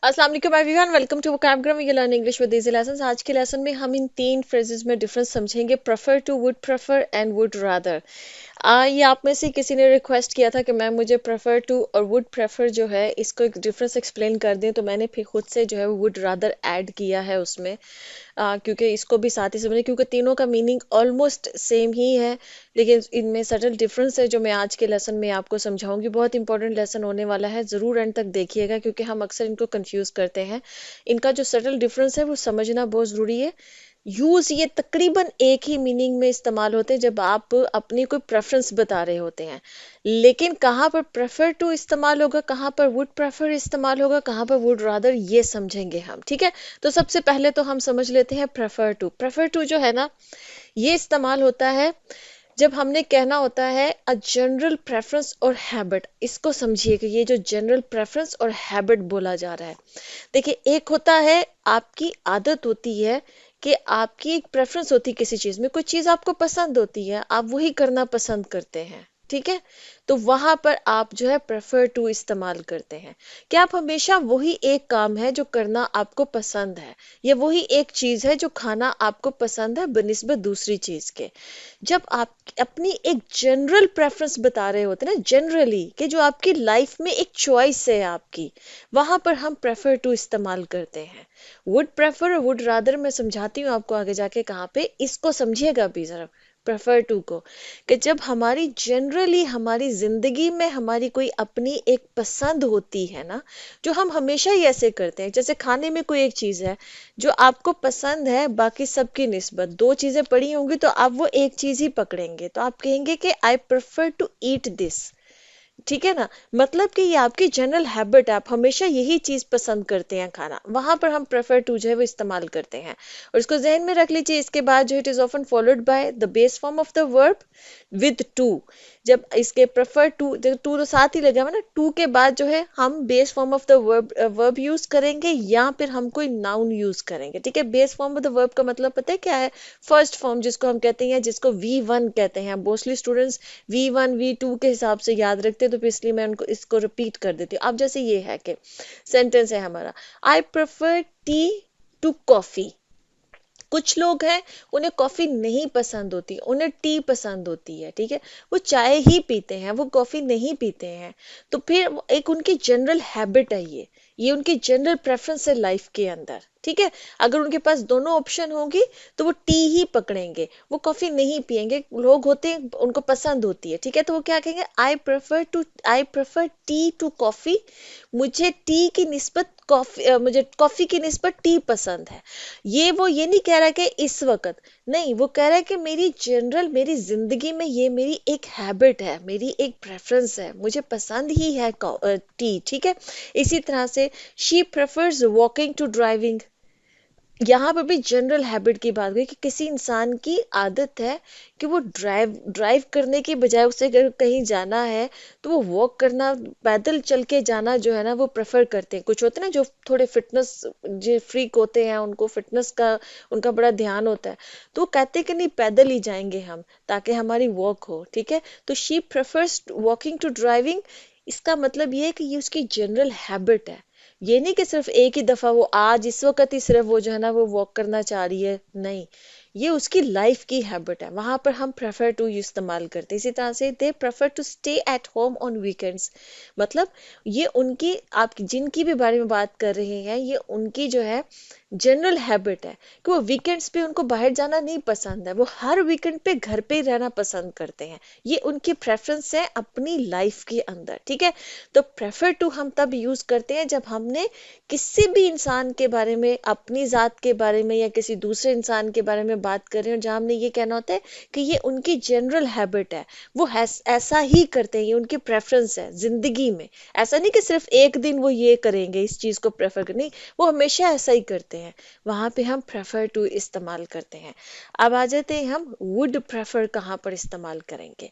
अस्सलाम वालेकुम everyone, welcome to vocabulary you learn English with easy lessons. आज के लेसन में हम इन तीन फ्रेजेस में डिफरेंस समझेंगे। Prefer to, would prefer and would rather. ये आप में से किसी ने रिक्वेस्ट किया था कि मैम मुझे प्रेफर टू और वुड प्रेफर जो है इसको एक डिफरेंस एक्सप्लेन कर दें, तो मैंने फिर खुद से जो है वुड रादर ऐड किया है उसमें। क्योंकि इसको भी साथ ही समझे, क्योंकि तीनों का मीनिंग ऑलमोस्ट सेम ही है, लेकिन इनमें सटल डिफरेंस है जो मैं आज के लेसन में आपको समझाऊंगी। बहुत इंपॉर्टेंट लेसन होने वाला है, ज़रूर एंड तक देखिएगा क्योंकि हम अक्सर इनको कंफ्यूज करते हैं। इनका जो सटल डिफरेंस है वो समझना बहुत ज़रूरी है। यूज ये तकरीबन एक ही मीनिंग में इस्तेमाल होते हैं जब आप अपनी कोई प्रेफरेंस बता रहे होते हैं, लेकिन कहाँ पर प्रेफर टू इस्तेमाल होगा, कहाँ पर वुड प्रेफर इस्तेमाल होगा, कहाँ पर वुड रादर, ये समझेंगे हम। ठीक है, तो सबसे पहले तो हम समझ लेते हैं प्रेफर टू। प्रेफर टू जो है ना, ये इस्तेमाल होता है जब हमने कहना होता है अ जनरल प्रेफरेंस और हैबिट। इसको समझिए कि ये जो जनरल प्रेफरेंस और हैबिट बोला जा रहा है, देखिए एक होता है आपकी आदत होती है कि आपकी एक प्रेफरेंस होती है किसी चीज में, कोई चीज आपको पसंद होती है, आप वही करना पसंद करते हैं। ठीक है, तो वहां पर आप जो है प्रेफर टू इस्तेमाल करते हैं कि आप हमेशा वही एक काम है जो करना आपको पसंद है, या वही एक चीज है जो खाना आपको पसंद है बनिस्बत दूसरी चीज के। जब आप अपनी एक जनरल प्रेफरेंस बता रहे होते हैं ना, जनरली कि जो आपकी लाइफ में एक चॉइस है आपकी, वहां पर हम प्रेफर टू इस्तेमाल करते हैं। वुड प्रेफर और वुड रादर मैं समझाती हूँ आपको आगे जाके कहाँ पे, इसको समझिएगा भी जरा प्रेफर टू को। कि जब हमारी जनरली हमारी जिंदगी में हमारी कोई अपनी एक पसंद होती है ना, जो हम हमेशा ही ऐसे करते हैं। जैसे खाने में कोई एक चीज है जो आपको पसंद है, बाकी सबकी निस्बत दो चीजें पड़ी होंगी तो आप वो एक चीज ही पकड़ेंगे, तो आप कहेंगे कि I prefer to eat this. ठीक है ना, मतलब कि ये आपकी जनरल हैबिट है, आप हमेशा यही चीज पसंद करते हैं खाना, वहां पर हम प्रेफर टू जो है वो इस्तेमाल करते हैं। और इसको जहन में रख लीजिए। इसके बाद जो it is often followed by the base form of the verb with two. जब इसके प्रेफर टू, टू तो साथ ही लगा हुआ है ना, टू के बाद जो है हम base form of the verb use करेंगे या फिर हम कोई नाउन यूज करेंगे। ठीक है, base form of the verb का मतलब पता है क्या है? फर्स्ट फॉर्म जिसको हम कहते हैं, जिसको V1 कहते हैं। मोस्टली स्टूडेंट्स V1 V2 के हिसाब से याद रखते हैं, तो फिर इसलिए मैं उनको इसको रिपीट कर देती हूँ। अब जैसे ये है कि सेंटेंस है हमारा, I prefer tea to coffee. कुछ लोग हैं उन्हें कॉफी नहीं पसंद होती, उन्हें टी पसंद होती है। ठीक है, वो चाय ही पीते हैं, वो कॉफी नहीं पीते हैं। तो फिर एक उनकी जनरल हैबिट है, ये उनकी जनरल प्रेफरेंस है लाइफ के अंदर। ठीक है, अगर उनके पास दोनों ऑप्शन होगी तो वो टी ही पकड़ेंगे, वो कॉफी नहीं पिएंगे। लोग होते हैं उनको पसंद होती है, ठीक है, तो वो क्या कहेंगे, I prefer tea to coffee. मुझे टी की निस्बत कॉफी मुझे कॉफी की निस्बत टी पसंद है। ये नहीं कह रहा कि इस वक्त, नहीं, वो कह रहा है कि मेरी जनरल मेरी जिंदगी में ये मेरी एक हैबिट है, मेरी एक प्रेफरेंस है, मुझे पसंद ही है टी। ठीक है, इसी तरह से she prefers walking to driving. यहाँ पर भी जनरल हैबिट की बात हुई कि किसी इंसान की आदत है कि वो ड्राइव ड्राइव करने की बजाय उसे अगर कहीं जाना है तो वो वॉक करना, पैदल चल के जाना जो है ना वो प्रेफर करते हैं। कुछ होते हैं ना जो थोड़े फिटनेस जो फ्रीक होते हैं, उनको फिटनेस का उनका बड़ा ध्यान होता है, तो वो कहते हैं कि नहीं पैदल ही जाएंगे हम ताकि हमारी वॉक हो। ठीक है, तो she prefers walking to driving. इसका मतलब ये है कि ये उसकी जनरल हैबिट है। ये नहीं कि सिर्फ एक ही दफा वो आज इस वक्त ही सिर्फ वो जो है ना वो वॉक करना चाह रही है, नहीं, ये उसकी लाइफ की हैबिट है। वहां पर हम प्रेफर टू इस्तेमाल करते हैं। इसी तरह से they prefer to stay at home on weekends. मतलब ये उनकी, आप जिनकी भी बारे में बात कर रहे हैं, ये उनकी जो है जनरल हैबिट है कि वो वीकेंड्स पे उनको बाहर जाना नहीं पसंद है, वो हर वीकेंड पे घर पे ही रहना पसंद करते हैं। ये उनकी प्रेफरेंस है अपनी लाइफ के अंदर। ठीक है, तो प्रेफर टू हम तब यूज करते हैं जब हमने किसी भी इंसान के बारे में, अपनी जात के बारे में या किसी दूसरे इंसान के बारे में बात कर रहे हैं, जहां हमने ये कहना होता है कि ये उनकी जनरल हैबिट है, वो ऐसा ही करते हैं, ये उनकी प्रेफरेंस है जिंदगी में। ऐसा नहीं कि सिर्फ एक दिन वो ये करेंगे, इस चीज को प्रेफर कर, नहीं, वो हमेशा ऐसा ही करते हैं। वहां पे हम प्रेफर टू इस्तेमाल करते हैं। अब आ जाते हैं हम वुड प्रेफर कहाँ पर इस्तेमाल करेंगे।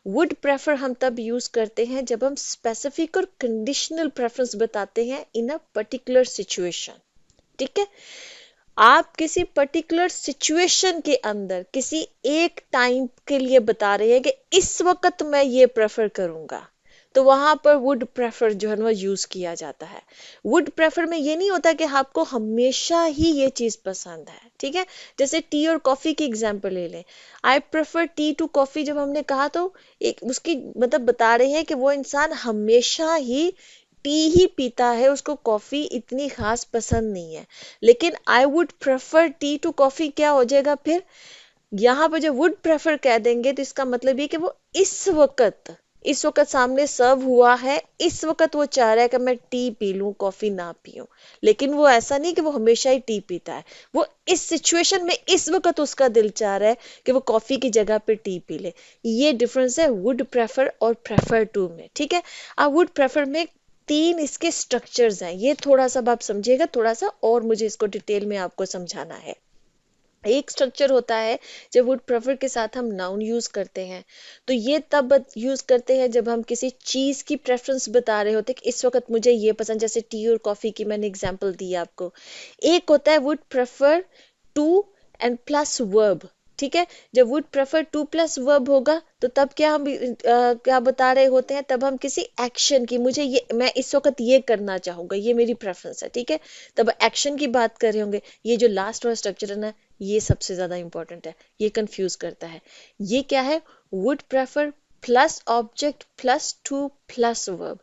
वुड प्रेफर हम तब यूज करते हैं जब हम स्पेसिफिक और कंडीशनल प्रेफरेंस बताते हैं इन अ पर्टिकुलर सिचुएशन। ठीक है, आप किसी पर्टिकुलर सिचुएशन के अंदर किसी एक टाइम के लिए बता रहे हैं कि इस वक्त मैं ये प्रेफर करूंगा, तो वहां पर वुड प्रेफर जो है ना यूज किया जाता है। वुड प्रेफर में ये नहीं होता कि आपको हमेशा ही ये चीज पसंद है, ठीक है। जैसे टी और कॉफी की एग्जांपल ले लें, I prefer tea to coffee जब हमने कहा तो एक उसकी मतलब बता रहे हैं कि वो इंसान हमेशा ही टी ही पीता है, उसको कॉफी इतनी खास पसंद नहीं है। लेकिन I would prefer tea to coffee क्या हो जाएगा फिर, यहाँ पर जब वुड प्रेफर कह देंगे तो इसका मतलब ये कि वो इस वक्त सामने सर्व हुआ है, इस वक्त वो चाह रहा है कि मैं टी पी लूं, कॉफी ना पीऊं। लेकिन वो ऐसा नहीं कि वो हमेशा ही टी पीता है, वो इस सिचुएशन में इस वक्त उसका दिल चाह रहा है कि वो कॉफी की जगह पे टी पी ले। ये डिफरेंस है वुड प्रेफर और प्रेफर टू में, ठीक है। अब वुड प्रेफर में तीन इसके स्ट्रक्चर्स हैं, ये थोड़ा सा आप समझिएगा, थोड़ा सा और मुझे इसको डिटेल में आपको समझाना है। एक स्ट्रक्चर होता है जब वुड प्रेफर के साथ हम नाउन यूज करते हैं, तो ये तब यूज करते हैं जब हम किसी चीज की प्रेफरेंस बता रहे होते हैं कि इस वक्त मुझे ये पसंद, जैसे टी और कॉफी की मैंने एग्जांपल दी आपको। एक होता है would prefer to and plus verb, ठीक है। जब would prefer to plus verb होगा तो तब क्या हम क्या बता रहे होते हैं, तब हम किसी एक्शन की, मुझे ये मैं इस वक्त ये करना चाहूंगा, ये मेरी प्रेफरेंस है, ठीक है। तब एक्शन की बात कर रहे होंगे। ये जो लास्ट वाला स्ट्रक्चर है ना, ये सबसे ज्यादा इंपॉर्टेंट है, ये कंफ्यूज करता है। ये क्या है, would prefer plus object plus two plus verb.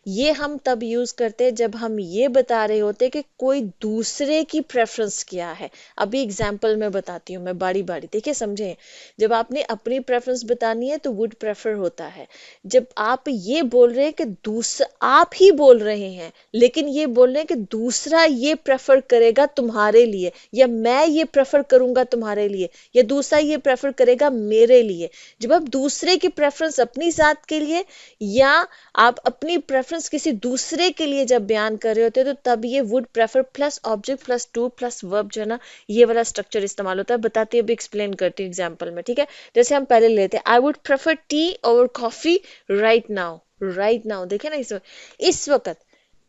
ये हम तब यूज करते हैं जब हम ये बता रहे होते हैं कि कोई दूसरे की प्रेफरेंस क्या है। अभी एग्जाम्पल में बताती हूँ, मैं बारी बारी, देखिए समझे। जब आपने अपनी प्रेफरेंस बतानी है तो वुड प्रेफर होता है। जब आप ये बोल रहे हैं कि दूसरा, आप ही बोल रहे हैं लेकिन ये बोल रहे हैं कि दूसरा ये प्रेफर करेगा तुम्हारे लिए, या मैं ये प्रेफर करूंगा तुम्हारे लिए, या दूसरा ये प्रेफर करेगा मेरे लिए। जब आप दूसरे की प्रेफरेंस अपनी जात के लिए या आप अपनी प्रेफरेंस किसी दूसरे के लिए जब बयान कर रहे होते हैं, तो तब ये would prefer plus object plus two plus verb जो है ना, ये वाला स्ट्रक्चर इस्तेमाल होता है। बताती हूँ, अभी एक्सप्लेन करती हूँ एग्जाम्पल में, ठीक है। जैसे हम पहले लेते हैं, आई would prefer T over coffee right now. Right now देखे ना, इस वक्त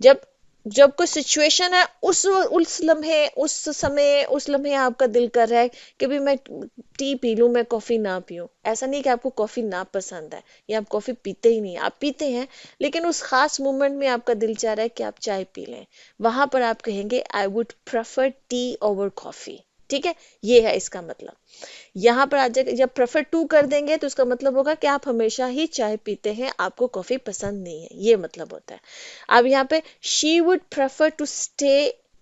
जब जब कोई सिचुएशन है, उस लम्हे आपका दिल कर रहा है कि भी मैं टी पी लूं, मैं कॉफी ना पीऊं। ऐसा नहीं कि आपको कॉफी ना पसंद है या आप कॉफी पीते ही नहीं, आप पीते हैं, लेकिन उस खास मोमेंट में आपका दिल चाह रहा है कि आप चाय पी लें। वहां पर आप कहेंगे आई would prefer T over coffee, ठीक है। ये है इसका मतलब। यहाँ पर आ जाएगा, जब प्रेफर टू कर देंगे तो उसका मतलब होगा कि आप हमेशा ही चाय पीते हैं, आपको कॉफी पसंद नहीं है, ये मतलब होता है। अब यहाँ पे she would prefer to stay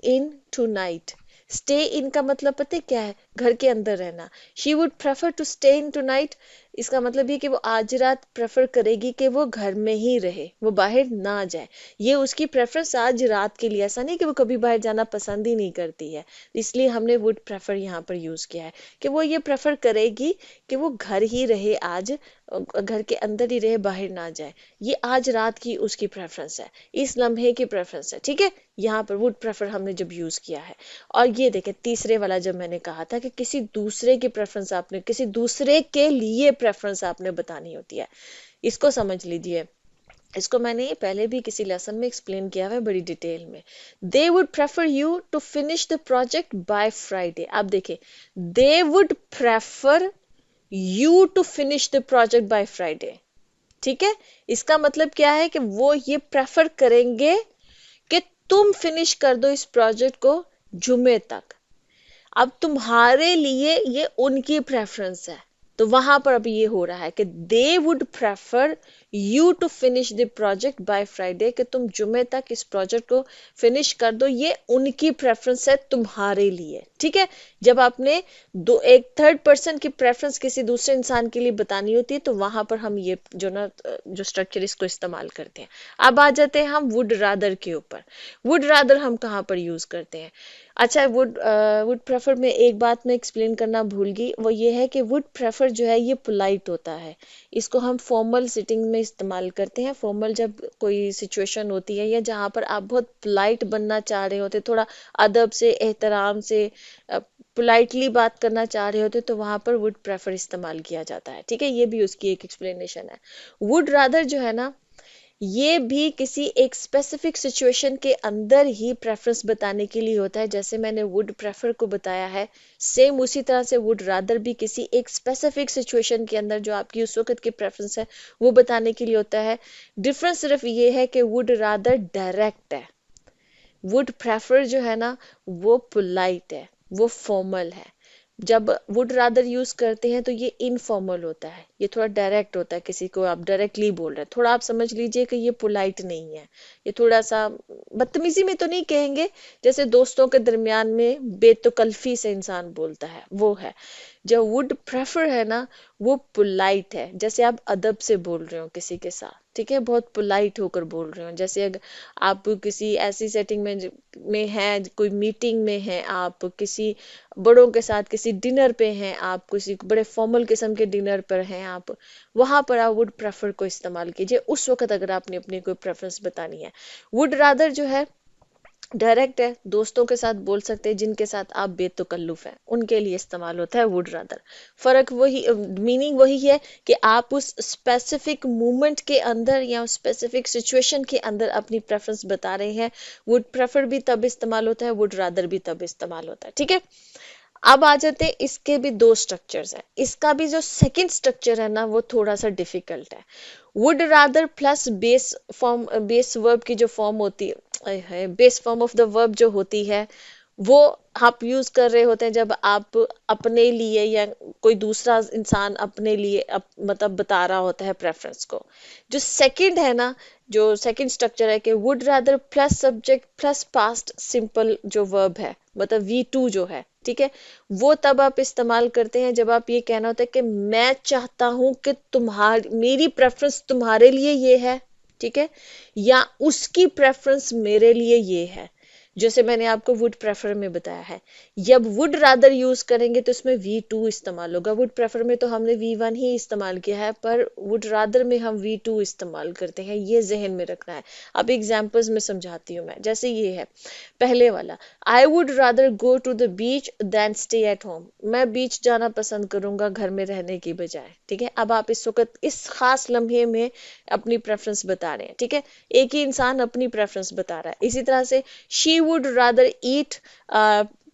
in tonight. Stay in का मतलब पता है क्या है, घर के अंदर रहना। She would prefer to stay in tonight, इसका मतलब ये कि वो आज रात प्रेफर करेगी कि वो घर में ही रहे, वो बाहर ना जाए। ये उसकी प्रेफरेंस आज रात के लिए, ऐसा नहीं कि वो कभी बाहर जाना पसंद ही नहीं करती है। इसलिए हमने वुड प्रेफर यहाँ पर यूज किया है कि वो ये प्रेफर करेगी कि वो घर ही रहे आज, घर के अंदर ही रहे, बाहर ना जाए। ये आज रात की उसकी प्रेफरेंस है, इस लम्हे की प्रेफरेंस है, ठीक है। यहाँ पर वुड प्रेफर हमने जब यूज किया है। और ये देखें तीसरे वाला, जब मैंने कहा था कि किसी दूसरे की प्रेफरेंस, आपने किसी दूसरे के लिए प्रेफरेंस आपने बतानी होती है, इसको समझ लीजिए। इसको मैंने पहले भी किसी लेसन में एक्सप्लेन किया है बड़ी डिटेल में। They would prefer you to finish the project by Friday. आप देखें, they would prefer you to finish the project by Friday, ठीक है। इसका मतलब क्या है कि वो ये प्रेफर करेंगे कि तुम फिनिश कर दो इस प्रोजेक्ट को जुमे तक। अब तुम्हारे लिए ये उनकी प्रेफरेंस है, तो वहां पर अभी ये हो रहा है कि they would prefer you to finish the project by Friday, कि तुम जुमे तक इस प्रोजेक्ट को फिनिश कर दो, ये उनकी प्रेफरेंस है तुम्हारे लिए, ठीक है। जब आपने दो एक थर्ड पर्सन की प्रेफरेंस किसी दूसरे इंसान के लिए बतानी होती है, तो वहां पर हम ये जो ना जो स्ट्रक्चर इसको इस्तेमाल करते हैं। अब आ जाते हैं हम वुड रादर के ऊपर। वुड रादर हम कहाँ पर यूज करते हैं। अच्छा, वुड प्रेफर में एक बात मैं एक्सप्लेन करना भूल गई, वो ये है कि वुड प्रेफर जो है ये पोलाइट होता है। इसको हम फॉर्मल सिटिंग में इस्तेमाल करते हैं। फॉर्मल जब कोई सिचुएशन होती है या जहाँ पर आप बहुत पोलाइट बनना चाह रहे होते, थोड़ा अदब से, एहतराम से, पोलाइटली बात करना चाह रहे होते, तो वहां पर वुड प्रेफर इस्तेमाल किया जाता है, ठीक है। ये भी उसकी एक एक्सप्लेनेशन है। वुड रादर जो है ना, ये भी किसी एक स्पेसिफिक सिचुएशन के अंदर ही प्रेफरेंस बताने के लिए होता है। जैसे मैंने वुड प्रेफर को बताया है, सेम उसी तरह से वुड रादर भी किसी एक स्पेसिफिक सिचुएशन के अंदर जो आपकी उस वक्त की प्रेफरेंस है वो बताने के लिए होता है। डिफरेंस सिर्फ ये है कि वुड रादर डायरेक्ट है, वुड प्रेफर जो है ना वो पोलाइट है, वो फॉर्मल है। जब वुड रादर यूज करते हैं तो ये इनफॉर्मल होता है, ये थोड़ा डायरेक्ट होता है, किसी को आप डायरेक्टली बोल रहे हैं, थोड़ा आप समझ लीजिए कि ये पोलाइट नहीं है, ये थोड़ा सा बदतमीजी में तो नहीं कहेंगे, जैसे दोस्तों के दरमियान में बेतकल्फी से इंसान बोलता है वो है। जो वुड प्रेफर है ना वो पोलाइट है, जैसे आप अदब से बोल रहे हो किसी के साथ, ठीक है, बहुत पोलाइट होकर बोल रहे हो। जैसे अगर आप किसी ऐसी सेटिंग में है, कोई मीटिंग में है, आप किसी बड़ों के साथ किसी डिनर पे हैं, आप किसी बड़े फॉर्मल किस्म के डिनर पर हैं, आप वहां पर आप वुड प्रेफर को इस्तेमाल कीजिए उस वक्त अगर आपने अपनी कोई प्रेफरेंस बतानी है। वुड रादर जो है डायरेक्ट है, दोस्तों के साथ बोल सकते हैं जिनके साथ आप बेतकल्लुफ हैं, उनके लिए इस्तेमाल होता है वुड रादर। फर्क वही, मीनिंग वही है कि आप उस स्पेसिफिक मोमेंट के अंदर या स्पेसिफिक सिचुएशन के अंदर अपनी प्रेफरेंस बता रहे हैं। वुड प्रेफर भी तब इस्तेमाल होता है, वुड रादर भी तब इस्तेमाल होता है, ठीक है। अब आ जाते हैं, इसके भी दो स्ट्रक्चर्स हैं, इसका भी जो सेकंड स्ट्रक्चर है ना वो थोड़ा सा डिफिकल्ट है। Would rather plus base form, base verb की जो फॉर्म होती है, base form of the verb जो होती है वो आप यूज कर रहे होते हैं जब आप अपने लिए या कोई दूसरा इंसान अपने लिए मतलब बता रहा होता है प्रेफरेंस को। जो सेकंड है ना, जो सेकंड स्ट्रक्चर है कि would rather plus subject plus past simple जो वर्ब है, मतलब V2 जो है, ठीक है, वो तब आप इस्तेमाल करते हैं जब आप ये कहना होता है कि मैं चाहता हूं कि तुम्हारी मेरी प्रेफरेंस तुम्हारे लिए ये है, ठीक है, या उसकी प्रेफरेंस मेरे लिए ये है, जैसे मैंने आपको वुड प्रेफर में बताया है। जब वुड रादर यूज करेंगे तो इसमें V2 इस्तेमाल होगा। वुड प्रेफर में तो हमने V1 ही इस्तेमाल किया है, पर वुड रादर में हम V2 इस्तेमाल करते हैं, ये जहन में रखना है। अब एग्जांपल्स में समझाती हूँ मैं, जैसे ये है पहले वाला, I would rather go to the beach than stay at home, मैं बीच जाना पसंद करूंगा घर में रहने की बजाय, ठीक है। अब आप इस वक्त इस खास लम्हे में अपनी प्रेफरेंस बता रहे हैं, ठीक है, एक ही इंसान अपनी प्रेफरेंस बता रहा है। इसी तरह से she would rather eat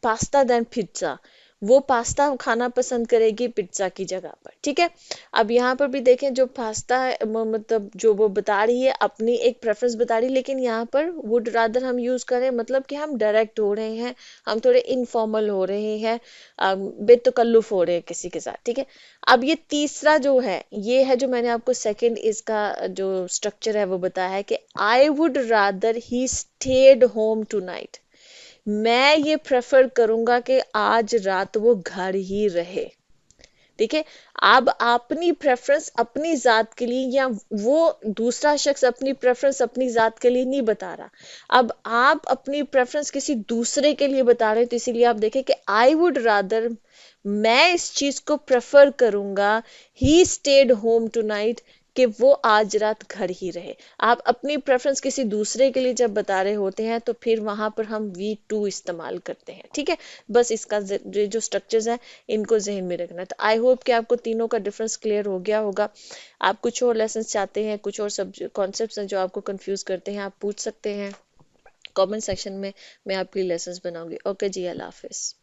pasta than pizza, वो पास्ता खाना पसंद करेगी पिज्जा की जगह पर, ठीक है। अब यहाँ पर भी देखें, जो पास्ता है मतलब जो वो बता रही है अपनी एक प्रेफरेंस बता रही है, लेकिन यहाँ पर वुड रादर हम यूज करें मतलब कि हम डायरेक्ट हो रहे हैं, हम थोड़े इनफॉर्मल हो रहे हैं, बेतकल्लुफ हो रहे हैं किसी के साथ, ठीक है। अब ये तीसरा जो है, ये है जो मैंने आपको सेकंड इसका जो स्ट्रक्चर है वो बताया है कि आई would rather he stayed home tonight, मैं ये प्रेफर करूंगा कि आज रात वो घर ही रहे, ठीक है। अब अपनी प्रेफरेंस अपनी जात के लिए या वो दूसरा शख्स अपनी प्रेफरेंस अपनी जात के लिए नहीं बता रहा, अब आप अपनी प्रेफरेंस किसी दूसरे के लिए बता रहे हैं, तो इसीलिए आप देखें कि आई वुड रादर, मैं इस चीज को प्रेफर करूंगा, ही स्टेड होम टुनाइट, कि वो आज रात घर ही रहे। आप अपनी प्रेफरेंस किसी दूसरे के लिए जब बता रहे होते हैं तो फिर वहां पर हम V2 इस्तेमाल करते हैं, ठीक है। बस इसका जो स्ट्रक्चर्स है इनको जहन में रखना है। तो आई होप कि आपको तीनों का डिफरेंस क्लियर हो गया होगा। आप कुछ और लेसन चाहते हैं, कुछ और सब कॉन्सेप्ट हैं जो आपको कंफ्यूज करते हैं, आप पूछ सकते हैं कमेंट सेक्शन में, मैं आपके लिए लेसन्स बनाऊंगी। ओके जी, अल्लाह हाफिज।